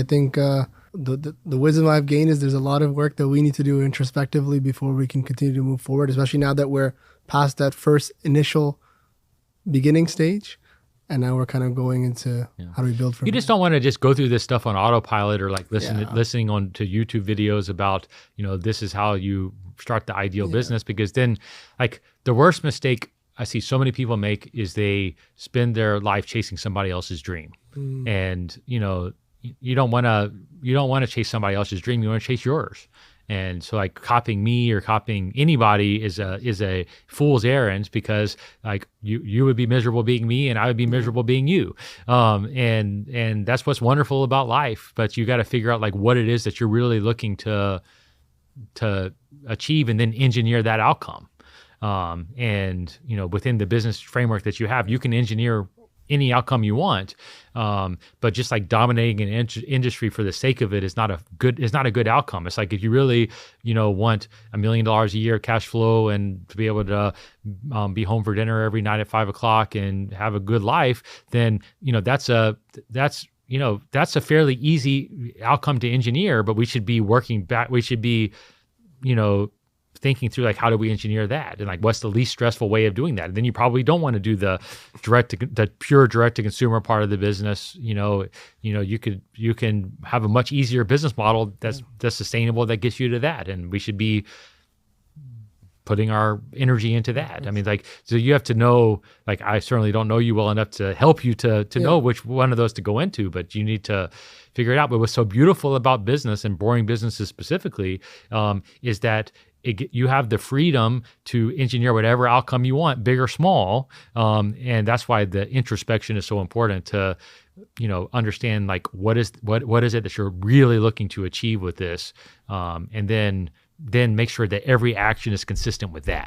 think the wisdom I've gained is there's a lot of work that we need to do introspectively before we can continue to move forward, especially now that we're past that first initial beginning stage. And now we're kind of going into how do we build from You just don't want to just go through this stuff on autopilot or like listening on to YouTube videos about, this is how you start the ideal business, because then like the worst mistake I see so many people make is they spend their life chasing somebody else's dream. And, you don't want to chase somebody else's dream. You want to chase yours. And so like copying me or copying anybody is a fool's errand, because like you would be miserable being me and I would be miserable being you. And that's what's wonderful about life. But you got to figure out like what it is that you're really looking to achieve and then engineer that outcome. And within the business framework that you have, you can engineer any outcome you want. But just like dominating an industry for the sake of it is not a good outcome. It's like if you really, want $1 million a year cash flow and to be able to be home for dinner every night at 5:00 and have a good life, then, that's a fairly easy outcome to engineer, but we should be working back. We should be, thinking through like how do we engineer that, and like what's the least stressful way of doing that. And then you probably don't want to do the pure direct to consumer part of the business. You can have a much easier business model that's sustainable, that gets you to that, and we should be putting our energy into that. I mean, like, so you have to know, like, I certainly don't know you well enough to help you to know which one of those to go into, but you need to figure it out. But what's so beautiful about business, and boring businesses specifically, is that you have the freedom to engineer whatever outcome you want, big or small. And that's why the introspection is so important to, understand like what is it that you're really looking to achieve with this, and then make sure that every action is consistent with that.